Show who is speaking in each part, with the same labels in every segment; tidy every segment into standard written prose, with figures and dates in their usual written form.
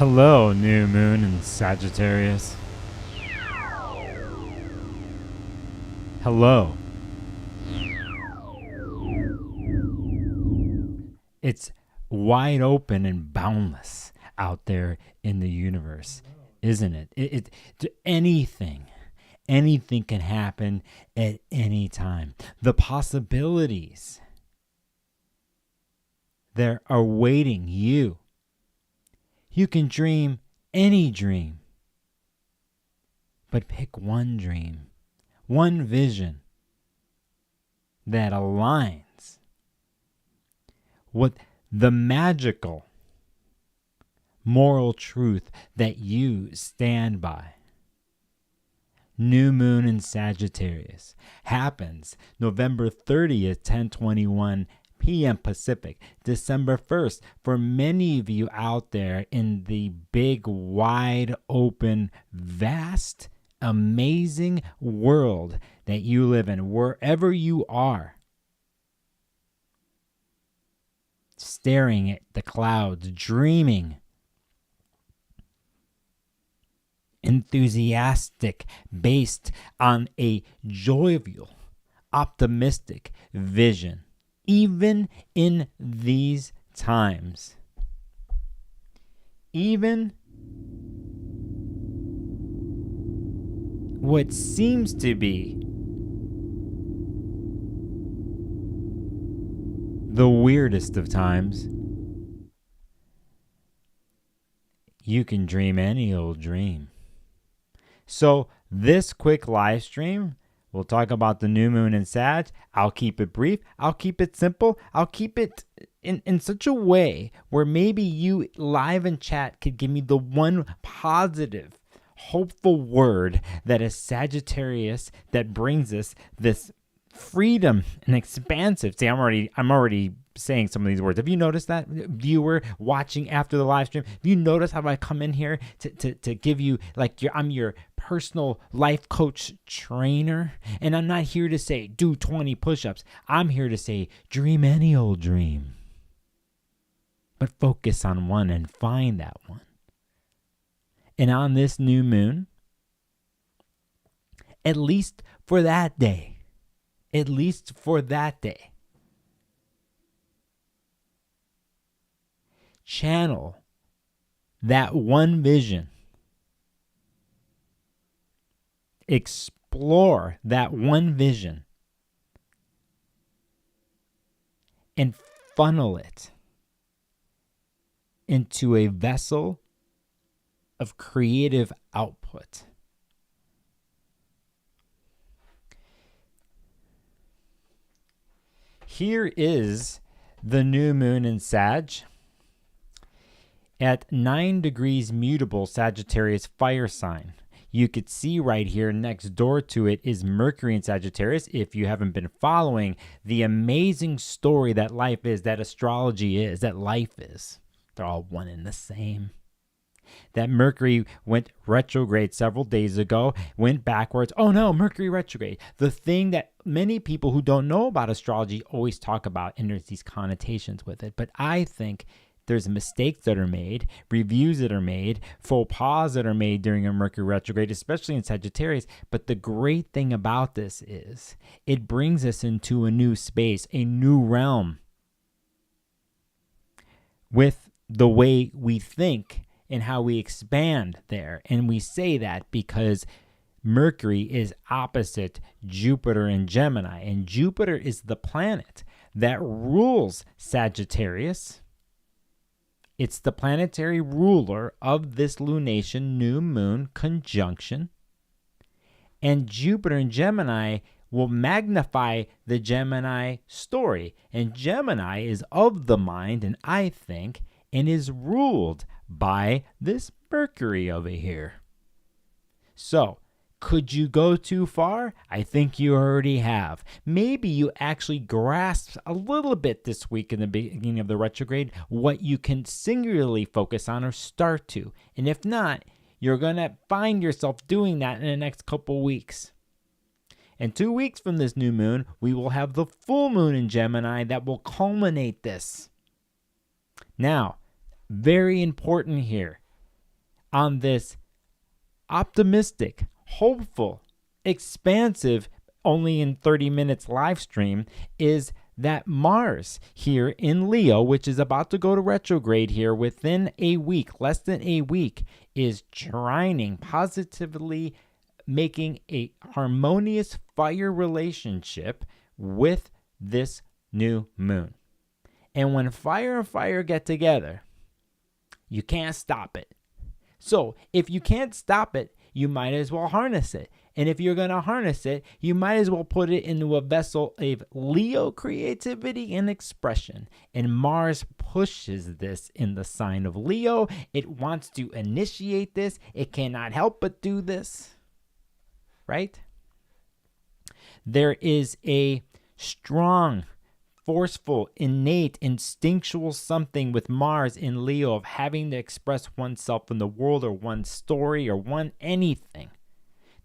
Speaker 1: Hello, new moon in Sagittarius. Hello. It's wide open and boundless out there in the universe, isn't it? Anything can happen at any time. The possibilities that are awaiting you. You can dream any dream, but pick one dream, one vision that aligns with the magical moral truth that you stand by. New moon in Sagittarius happens November 30th, 10:21 p.m. Pacific, December 1st. For many of you out there in the big, wide open, vast, amazing world that you live in, wherever you are, staring at the clouds, dreaming, enthusiastic, based on a jovial, optimistic vision. Even in these times, even what seems to be the weirdest of times, you can dream any old dream. So this quick live stream, we'll talk about the new moon in Sag. I'll keep it brief. I'll keep it simple. I'll keep it in such a way where maybe you live in chat could give me the one positive, hopeful word that is Sagittarius that brings us this freedom and expansive. See, I'm already saying some of these words. Have you noticed that, viewer watching after the live stream? Have you noticed how I come in here to give you, like, I'm your personal life coach trainer, and I'm not here to say do 20 push-ups. I'm here to say dream any old dream, but focus on one and find that one. And on this new moon, at least for that day, channel that one vision. Explore that one vision and funnel it into a vessel of creative output. Here is the new moon in Sag at 9 degrees mutable Sagittarius fire sign. You could see right here next door to it is Mercury in Sagittarius. If you haven't been following the amazing story that life is, that astrology is, that life is, they're all one and the same. That Mercury went retrograde several days ago, went backwards. Oh no, Mercury retrograde. The thing that many people who don't know about astrology always talk about, and there's these connotations with it. But I think there's mistakes that are made, reviews that are made, faux pas that are made during a Mercury retrograde, especially in Sagittarius. But the great thing about this is it brings us into a new space, a new realm with the way we think and how we expand there. And we say that because Mercury is opposite Jupiter in Gemini, and Jupiter is the planet that rules Sagittarius. It's the planetary ruler of this lunation new moon conjunction. And Jupiter in Gemini will magnify the Gemini story. And Gemini is of the mind, and I think, and is ruled by this Mercury over here. So, could you go too far? I think you already have. Maybe you actually grasped a little bit this week in the beginning of the retrograde what you can singularly focus on or start to. And if not, you're going to find yourself doing that in the next couple weeks. And 2 weeks from this new moon, we will have the full moon in Gemini that will culminate this. Now, very important here. on this optimistic, hopeful, expansive, only in 30 minutes live stream is that Mars here in Leo, which is about to go to retrograde here within a week, less than a week, is trining, positively making a harmonious fire relationship with this new moon. And when fire and fire get together, you can't stop it. So if you can't stop it, you might as well harness it. And if you're going to harness it, you might as well put it into a vessel of Leo creativity and expression. And Mars pushes this in the sign of Leo. It wants to initiate this. It cannot help but do this. Right? There is a strong, forceful, innate, instinctual something with Mars in Leo of having to express oneself in the world or one story or one anything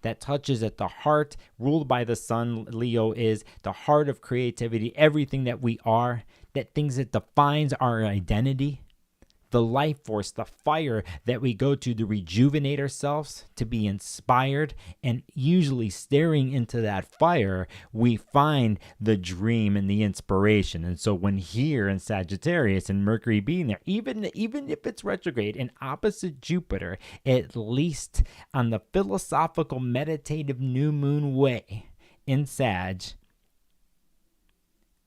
Speaker 1: that touches at the heart. Ruled by the sun, Leo is the heart of creativity, everything that we are, that things that defines our identity, the life force, the fire that we go to rejuvenate ourselves, to be inspired. And usually staring into that fire, we find the dream and the inspiration. And so when here in Sagittarius and Mercury being there, even if it's retrograde in opposite Jupiter, at least on the philosophical, meditative new moon way in Sag,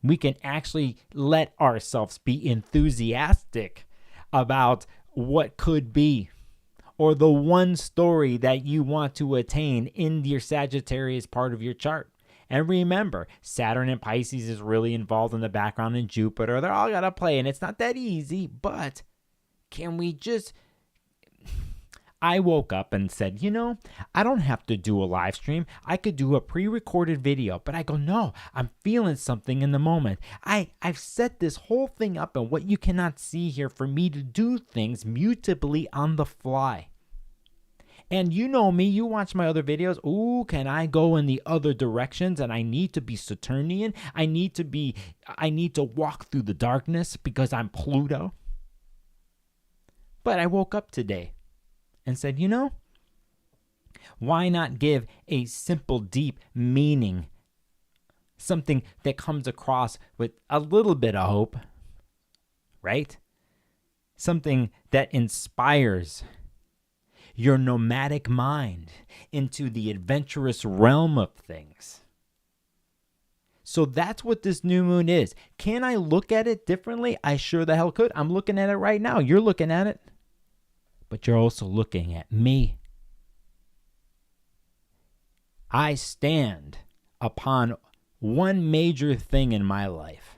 Speaker 1: we can actually let ourselves be enthusiastic about what could be, or the one story that you want to attain in your Sagittarius part of your chart. And remember, Saturn and Pisces is really involved in the background, and Jupiter. They're all got to play, and it's not that easy, but can we just... I woke up and said, I don't have to do a live stream. I could do a pre-recorded video. But I go, no, I'm feeling something in the moment. I've set this whole thing up, and what you cannot see here, for me to do things mutably on the fly. And you know me, you watch my other videos. Ooh, can I go in the other directions? And I need to be Saturnian. I need to walk through the darkness because I'm Pluto. But I woke up today and said, why not give a simple, deep meaning, something that comes across with a little bit of hope, right? Something that inspires your nomadic mind into the adventurous realm of things. So that's what this new moon is. Can I look at it differently? I sure the hell could. I'm looking at it right now. You're looking at it. But you're also looking at me. I stand upon one major thing in my life.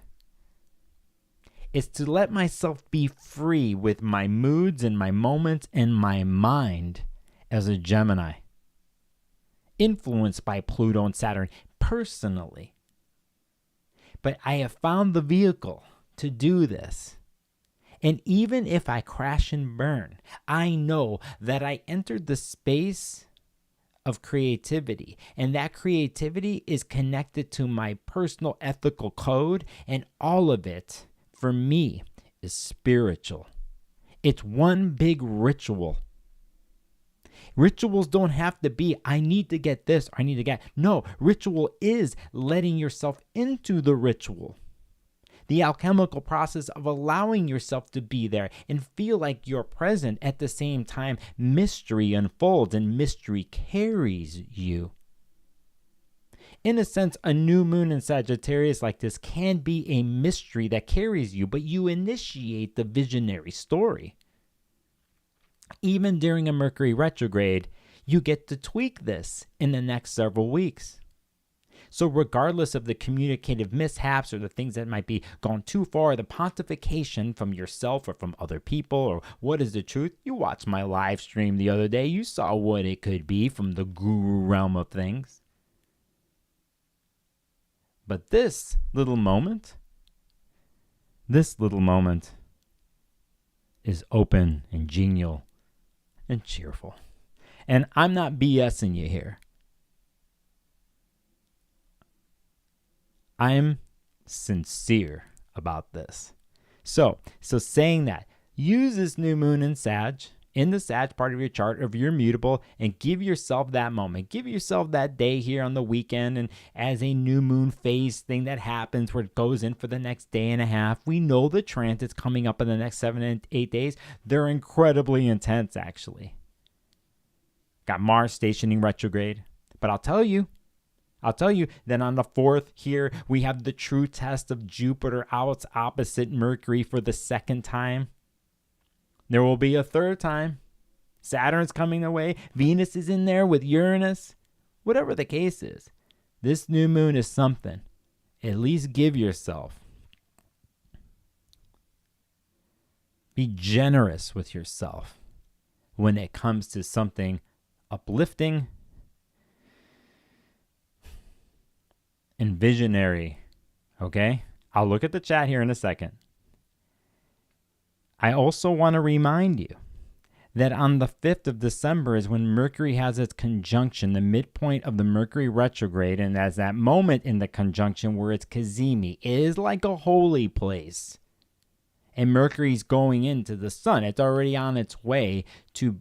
Speaker 1: It's to let myself be free with my moods and my moments and my mind as a Gemini. Influenced by Pluto and Saturn personally. But I have found the vehicle to do this. And even if I crash and burn, I know that I entered the space of creativity. And that creativity is connected to my personal ethical code. And all of it, for me, is spiritual. It's one big ritual. Rituals don't have to be, I need to get this, or I need to get... No, ritual is letting yourself into the ritual. The alchemical process of allowing yourself to be there and feel like you're present. At the same time, mystery unfolds and mystery carries you. In a sense, a new moon in Sagittarius like this can be a mystery that carries you, but you initiate the visionary story. Even during a Mercury retrograde, you get to tweak this in the next several weeks. So regardless of the communicative mishaps or the things that might be gone too far, the pontification from yourself or from other people, or what is the truth? You watched my live stream the other day. You saw what it could be from the guru realm of things. But this little moment is open and genial and cheerful. And I'm not BSing you here. I'm sincere about this. So saying that, use this new moon in Sag in the Sag part of your chart of your mutable, and give yourself that moment. Give yourself that day here on the weekend, and as a new moon phase thing that happens where it goes in for the next day and a half. We know the transits coming up in the next 7 and 8 days. They're incredibly intense, actually. Got Mars stationing retrograde. But I'll tell you that on the 4th here, we have the true test of Jupiter out opposite Mercury for the 2nd time. There will be a 3rd time. Saturn's coming away. Venus is in there with Uranus. Whatever the case is, this new moon is something. At least give yourself. Be generous with yourself when it comes to something uplifting and visionary. Okay? I'll look at the chat here in a second. I also want to remind you that on the 5th of December is when Mercury has its conjunction, the midpoint of the Mercury retrograde, and as that moment in the conjunction where it's Cazimi. It is like a holy place. And Mercury's going into the sun. It's already on its way to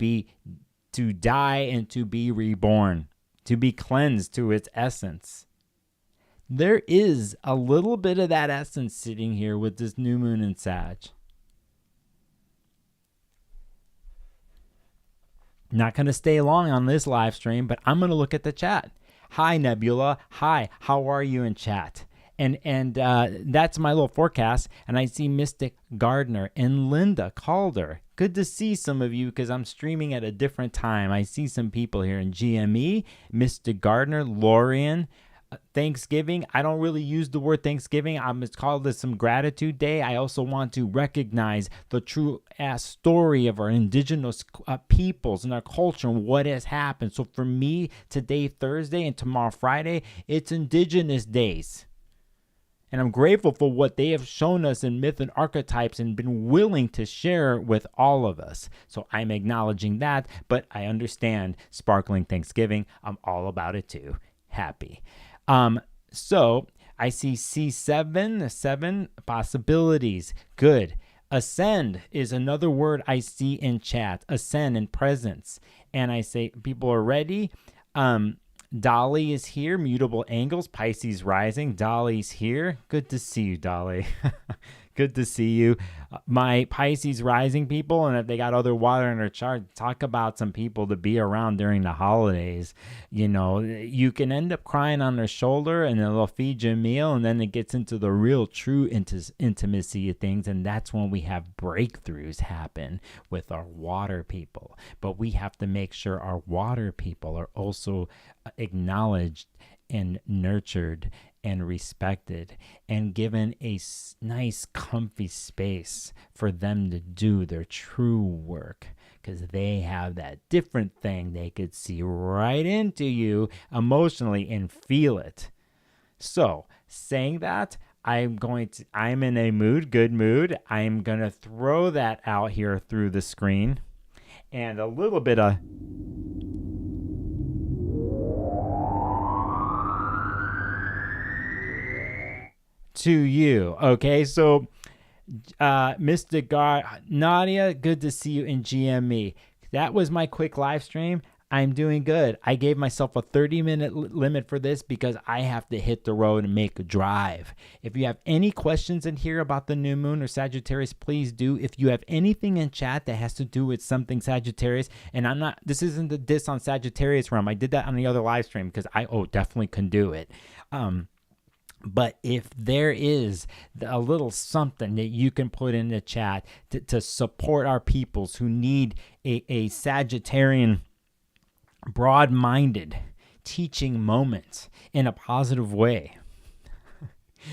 Speaker 1: die and to be reborn, to be cleansed to its essence. There is a little bit of that essence sitting here with this new moon in Sag. Not going to stay long on this live stream, but I'm going to look at the chat. Hi, Nebula. Hi, how are you in chat? And that's my little forecast. And I see Mystic Gardner and Linda Calder. Good to see some of you because I'm streaming at a different time. I see some people here in GME, Mystic Gardner, Lorian. Thanksgiving. I don't really use the word Thanksgiving. It's called this some gratitude day. I also want to recognize the true story of our indigenous peoples and our culture and what has happened. So for me, today, Thursday, and tomorrow, Friday, it's Indigenous Days. And I'm grateful for what they have shown us in myth and archetypes and been willing to share with all of us. So I'm acknowledging that, but I understand sparkling Thanksgiving. I'm all about it too. Happy. So I see C7, 7 possibilities. Good. Ascend is another word I see in chat. Ascend in presence. And I say people are ready. Dolly is here. Mutable angles. Pisces rising. Dolly's here. Good to see you, Dolly. Good to see you. My Pisces rising people, and if they got other water in their chart, talk about some people to be around during the holidays. You know, you can end up crying on their shoulder, and then they'll feed you a meal, and then it gets into the real true intimacy of things, and that's when we have breakthroughs happen with our water people. But we have to make sure our water people are also acknowledged and nurtured and respected and given a nice comfy space for them to do their true work, because they have that different thing they could see right into you emotionally and feel it. So saying that, I'm in a mood, good mood. I'm going to throw that out here through the screen and a little bit of to you. Okay, so Mr. Nadia, good to see you in GME. That was my quick live stream. I'm doing good. I gave myself a 30-minute limit for this because I have to hit the road and make a drive. If you have any questions in here about the new moon or Sagittarius, please do. If you have anything in chat that has to do with something Sagittarius, and this isn't the diss on Sagittarius realm. I did that on the other live stream because I definitely can do it. But if there is a little something that you can put in the chat to support our peoples who need a Sagittarian, broad-minded teaching moment in a positive way.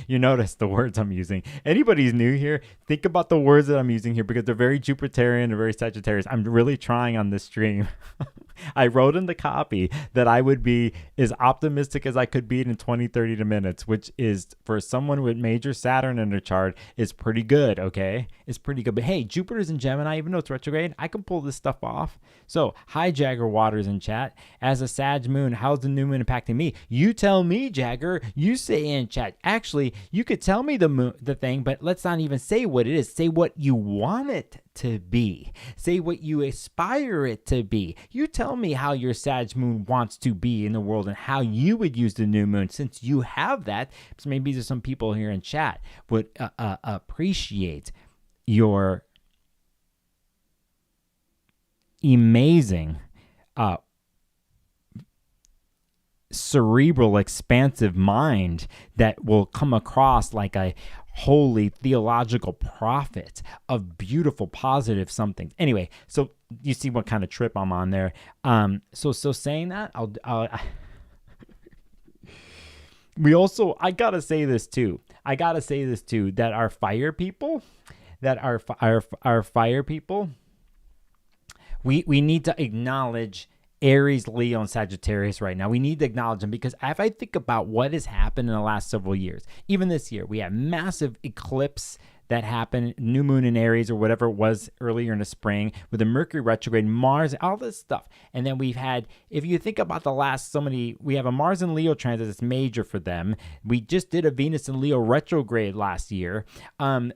Speaker 1: You notice the words I'm using. Anybody's new here, think about the words that I'm using here because they're very Jupiterian and very Sagittarius. I'm really trying on this stream. I wrote in the copy that I would be as optimistic as I could be in 20, 30 minutes, which is, for someone with major Saturn in their chart, is pretty good, okay? It's pretty good. But hey, Jupiter's in Gemini, even though it's retrograde, I can pull this stuff off. So, hi, Jagger Waters in chat. As a Sag moon, how's the new moon impacting me? You tell me, Jagger. You say in chat. Actually, you could tell me the thing, but let's not even say what it is. Say what you want it to be. Say what you aspire it to be. You tell me how your Sag moon wants to be in the world and how you would use the new moon, since you have that. So maybe there's some people here in chat would appreciate your amazing cerebral expansive mind that will come across like a holy theological prophet of beautiful positive something. Anyway, so you see what kind of trip I'm on there. So saying that, I gotta say this too, that our fire people, we need to acknowledge Aries, Leo, and Sagittarius right now. We need to acknowledge them, because if I think about what has happened in the last several years, even this year, we had massive eclipse that happened, new moon in Aries or whatever it was earlier in the spring, with the Mercury retrograde, Mars, all this stuff. And then we've had, if you think about the last we have a Mars and Leo transit that's major for them. We just did a Venus and Leo retrograde last year.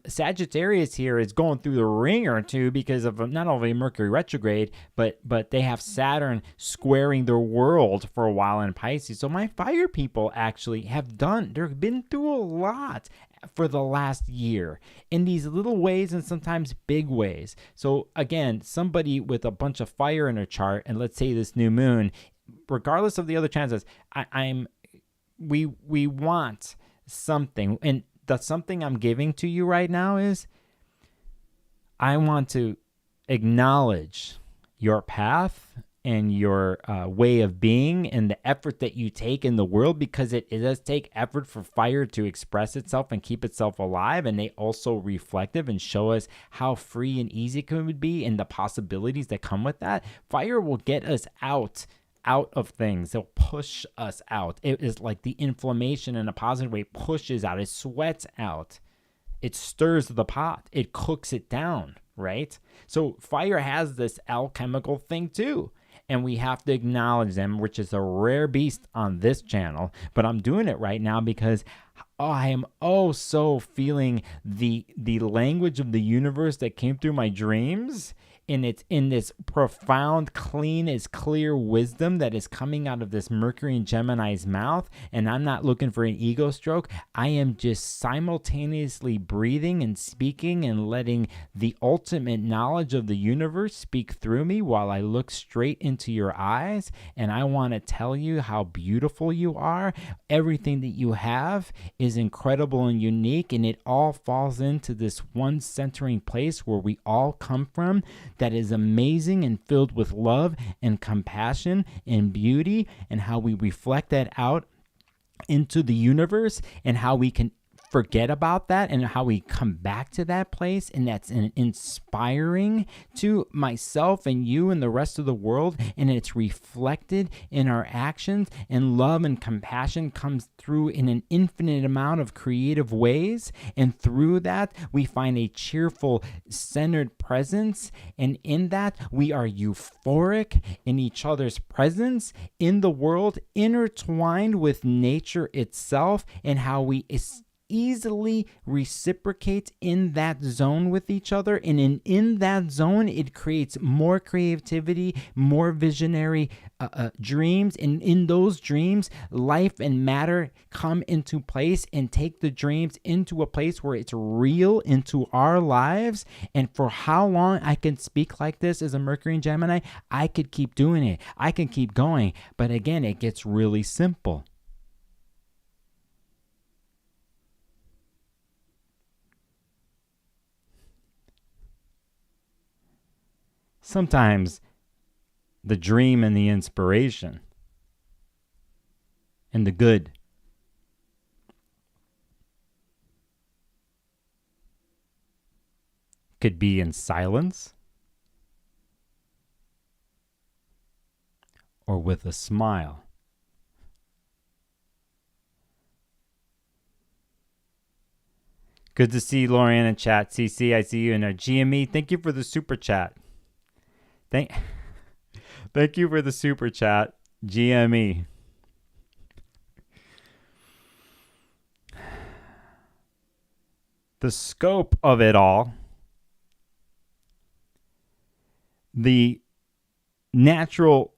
Speaker 1: Sagittarius here is going through the ringer too, because of not only Mercury retrograde, but they have Saturn squaring their world for a while in Pisces. So my fire people actually they've been through a lot for the last year in these little ways and sometimes big ways. So again, somebody with a bunch of fire in their chart, and let's say this new moon, regardless of the other transits, we want something, and the something I'm giving to you right now is I want to acknowledge your path and your way of being and the effort that you take in the world, because it does take effort for fire to express itself and keep itself alive. And they also reflective and show us how free and easy it could be and the possibilities that come with that. Fire will get us out of things. It'll push us out. It is like the inflammation in a positive way pushes out. It sweats out. It stirs the pot. It cooks it down, right? So fire has this alchemical thing too. And we have to acknowledge them, which is a rare beast on this channel. But I'm doing it right now because I am so feeling the language of the universe that came through my dreams. And it's in this profound, clear wisdom that is coming out of this Mercury and Gemini's mouth. And I'm not looking for an ego stroke. I am just simultaneously breathing and speaking and letting the ultimate knowledge of the universe speak through me while I look straight into your eyes. And I want to tell you how beautiful you are. Everything that you have is incredible and unique. And it all falls into this one centering place where we all come from, that is amazing and filled with love and compassion and beauty, and how we reflect that out into the universe, and how we can forget about that and how we come back to that place. And that's inspiring to myself and you and the rest of the world. And it's reflected in our actions, and love and compassion comes through in an infinite amount of creative ways. And through that, we find a cheerful, centered presence. And in that, we are euphoric in each other's presence in the world, intertwined with nature itself, and how we easily reciprocate in that zone with each other. And in that zone, it creates more creativity, more visionary dreams. And in those dreams, life and matter come into place and take the dreams into a place where it's real into our lives. And for how long I can speak like this as a Mercury and Gemini, I could keep doing it. I can keep going. But again, it gets really simple. Sometimes the dream and the inspiration and the good could be in silence or with a smile. Good to see Lorianne in chat. CC, I see you in there. GME, thank you for the super chat. Thank you for the super chat, GME. The scope of it all the natural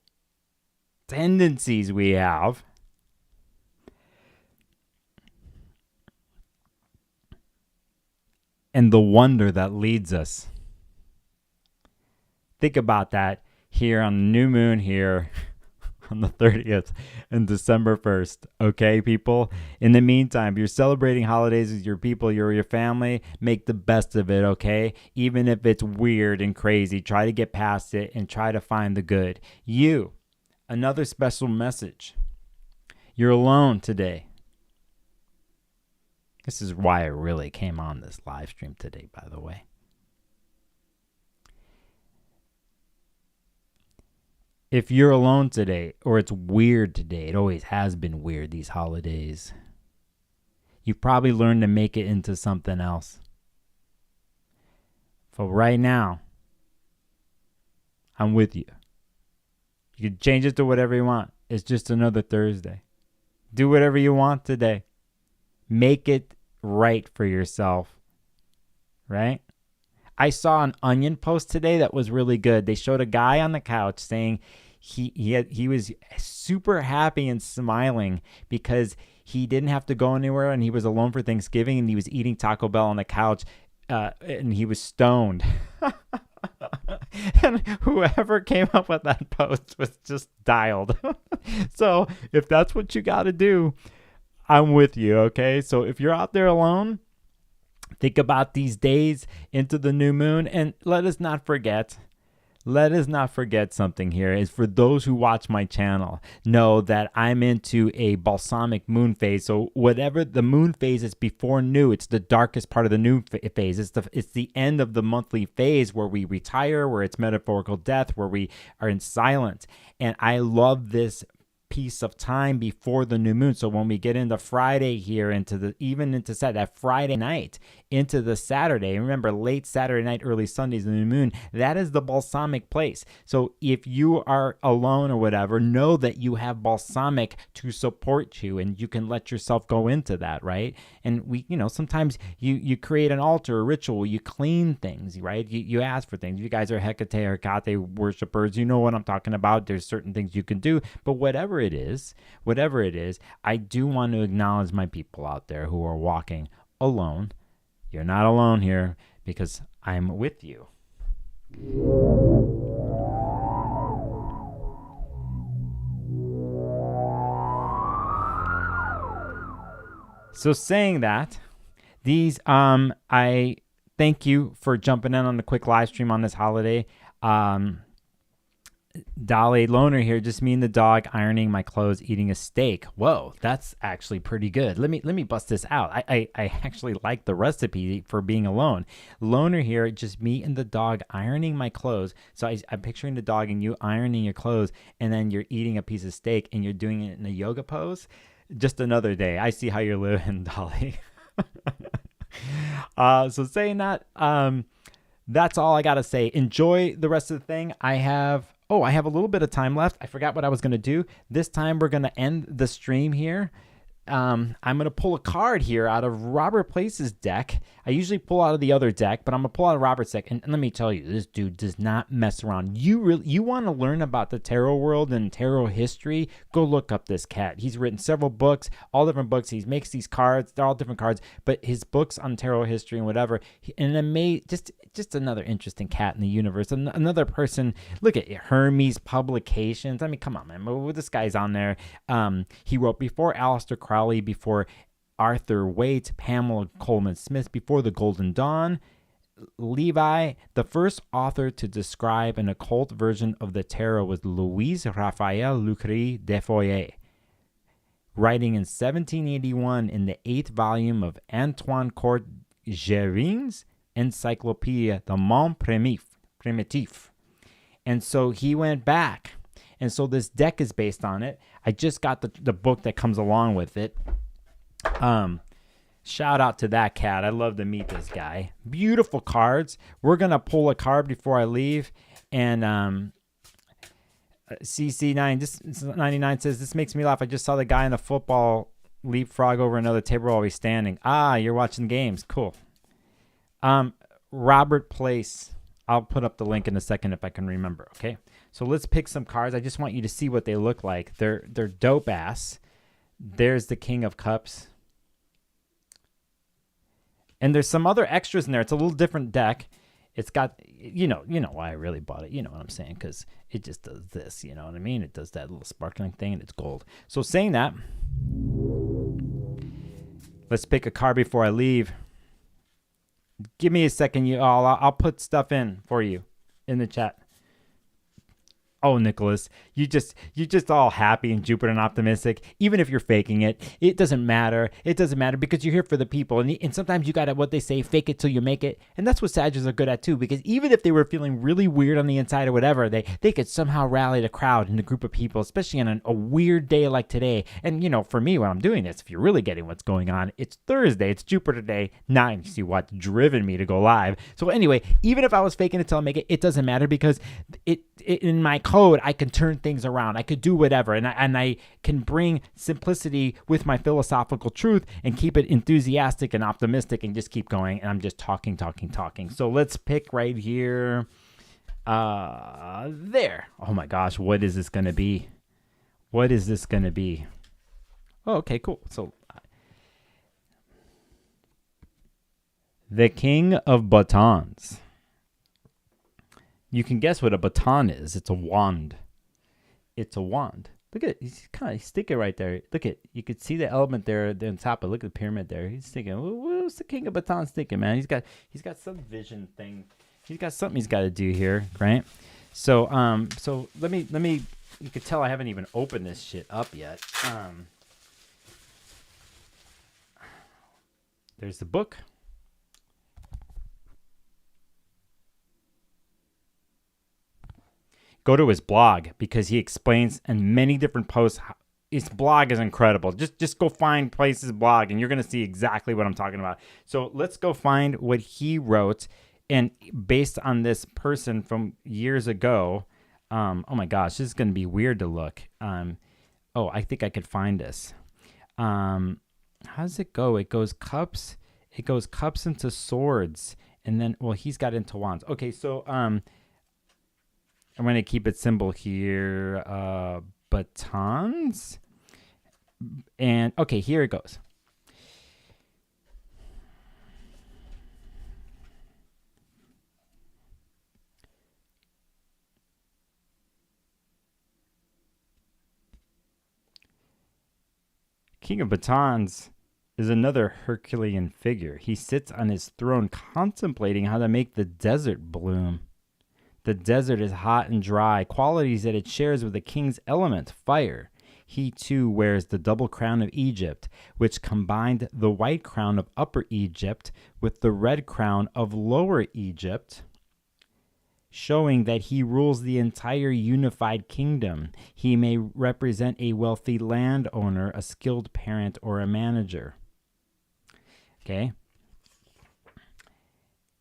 Speaker 1: tendencies we have and the wonder that leads us. Think about that here on the new moon here on the 30th and December 1st. Okay, people? In the meantime, you're celebrating holidays with your people, your family. Make the best of it, okay? Even if it's weird and crazy, try to get past it and try to find the good. Another special message. You're alone today. This is why I really came on this live stream today, by the way. If you're alone today, or it's weird today, it always has been weird these holidays, you've probably learned to make it into something else. For right now, I'm with you. You can change it to whatever you want. It's just another Thursday. Do whatever you want today. Make it right for yourself, right? I saw an Onion post today that was really good. They showed a guy on the couch saying he was super happy and smiling because he didn't have to go anywhere and he was alone for Thanksgiving and he was eating Taco Bell on the couch and he was stoned. And whoever came up with that post was just dialed. So if that's what you got to do, I'm with you, okay? So if you're out there alone, think about these days into the new moon, and let us not forget something here is for those who watch my channel know that I'm into a balsamic moon phase. So whatever the moon phase is before new, it's the darkest part of the new phase. It's the end of the monthly phase where we retire, where it's metaphorical death, where we are in silence. And I love this piece of time before the new moon. So when we get into Friday here, into that Friday night into the Saturday, remember late Saturday night, early Sundays, the new moon, that is the balsamic place. So if you are alone or whatever, know that you have balsamic to support you and you can let yourself go into that, right? And sometimes you create an altar, a ritual, you clean things, right? You ask for things. You guys are Hecate or Hecate worshipers. You know what I'm talking about. There's certain things you can do, but whatever it is, I do want to acknowledge my people out there who are walking alone. You're not alone here because I'm with you. So saying that, I thank you for jumping in on the quick live stream on this holiday. Dolly Loner here, just me and the dog ironing my clothes, eating a steak. Whoa, that's actually pretty good. Let me bust this out. I actually like the recipe for being alone. Loner here, just me and the dog ironing my clothes. So I'm picturing the dog and you ironing your clothes, and then you're eating a piece of steak and you're doing it in a yoga pose. Just another day. I see how you're living, Dolly. So saying that, that's all I got to say. Enjoy the rest of the thing. I have a little bit of time left. I forgot what I was going to do. This time we're going to end the stream here. I'm going to pull a card here out of Robert Place's deck. I usually pull out of the other deck, but I'm going to pull out of Robert's deck. And let me tell you, this dude does not mess around. You want to learn about the tarot world and tarot history? Go look up this cat. He's written several books, all different books. He makes these cards. They're all different cards, but his books on tarot history and whatever. Just another interesting cat in the universe. Another person. Look at Hermes Publications. I mean, come on, man. This guy's on there. He wrote before Aleister Crowley, before Arthur Waite, Pamela Coleman Smith, before the Golden Dawn. Levi, the first author to describe an occult version of the tarot, was Louis Raphael Lucre de Foyer, writing in 1781 in the 8th volume of Antoine Courtgerin's Encyclopedia de Monde Primitif. And so he went back. And so this deck is based on it. I just got the book that comes along with it. Shout out to that cat. I'd love to meet this guy. Beautiful cards. We're going to pull a card before I leave. And CC99 says, this makes me laugh. I just saw the guy in the football leapfrog over another table while he's standing. You're watching games. Cool. Robert Place I'll put up the link in a second if I can remember, okay? So let's pick some cards. I just want you to see what they look like. They're dope ass. There's the King of Cups. And there's some other extras in there. It's a little different deck. It's got, you know why I really bought it. You know what I'm saying? Because it just does this, you know what I mean? It does that little sparkling thing, and it's gold. So saying that, let's pick a card before I leave. Give me a second, you all. I'll put stuff in for you in the chat. Oh, Nicholas, you just all happy and Jupiter and optimistic. Even if you're faking it, it doesn't matter. It doesn't matter because you're here for the people. And sometimes you got to, what they say, fake it till you make it. And that's what Sagittarius are good at too, because even if they were feeling really weird on the inside or whatever, they could somehow rally the crowd and a group of people, especially on a weird day like today. And, you know, for me, when I'm doing this, if you're really getting what's going on, it's Thursday. It's Jupiter Day 9. You see what's driven me to go live. So anyway, even if I was faking it till I make it, it doesn't matter because it in my code, I can turn things around. I could do whatever, and I can bring simplicity with my philosophical truth and keep it enthusiastic and optimistic and just keep going. And I'm just talking. So let's pick right here. There. Oh my gosh, what is this going to be? What is this going to be? Oh, okay, cool. So the King of Batons. You can guess what a baton is. It's a wand. It's a wand. Look at it. He's kind of sticking right there. Look at, you can see the element there on top. But look at the pyramid there. He's thinking, what's the King of Batons thinking, man? He's got some vision thing. He's got something he's got to do here, right? So so let me. You can tell I haven't even opened this shit up yet. There's the book. Go to his blog because he explains in many different posts. His blog is incredible. Just go find Place's blog and you're going to see exactly what I'm talking about. So let's go find what he wrote. And based on this person from years ago, oh my gosh, this is going to be weird to look. Oh, I think I could find this. How does it go? It goes cups. It goes cups into swords. And then, well, he's got into wands. Okay, so I'm going to keep it simple here. Batons. And, okay, here it goes. King of Batons is another Herculean figure. He sits on his throne contemplating how to make the desert bloom. The desert is hot and dry, qualities that it shares with the king's element, fire. He too wears the double crown of Egypt, which combined the white crown of Upper Egypt with the red crown of Lower Egypt, showing that he rules the entire unified kingdom. He may represent a wealthy landowner, a skilled parent, or a manager. Okay?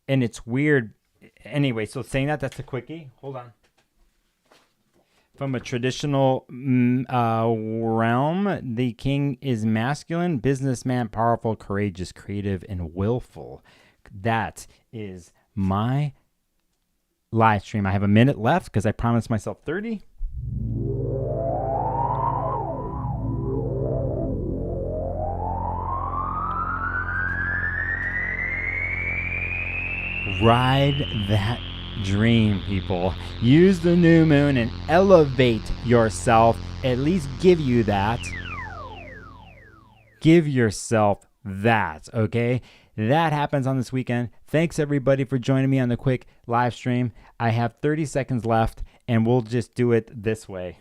Speaker 1: And it's weird. Anyway, so saying that's a quickie. Hold on. From a traditional realm, the king is masculine, businessman, powerful, courageous, creative, and willful. That is my live stream. I have a minute left because I promised myself 30. Ride that dream, people. Use the new moon and elevate yourself. At least give you that. Give yourself that, okay? That happens on this weekend. Thanks, everybody, for joining me on the quick live stream. I have 30 seconds left, and we'll just do it this way.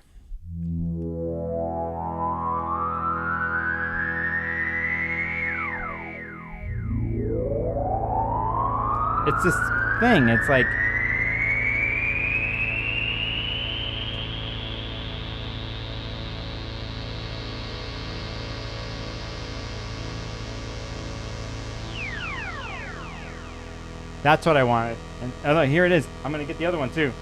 Speaker 1: It's this thing. It's like... That's what I wanted. And here it is. I'm going to get the other one too.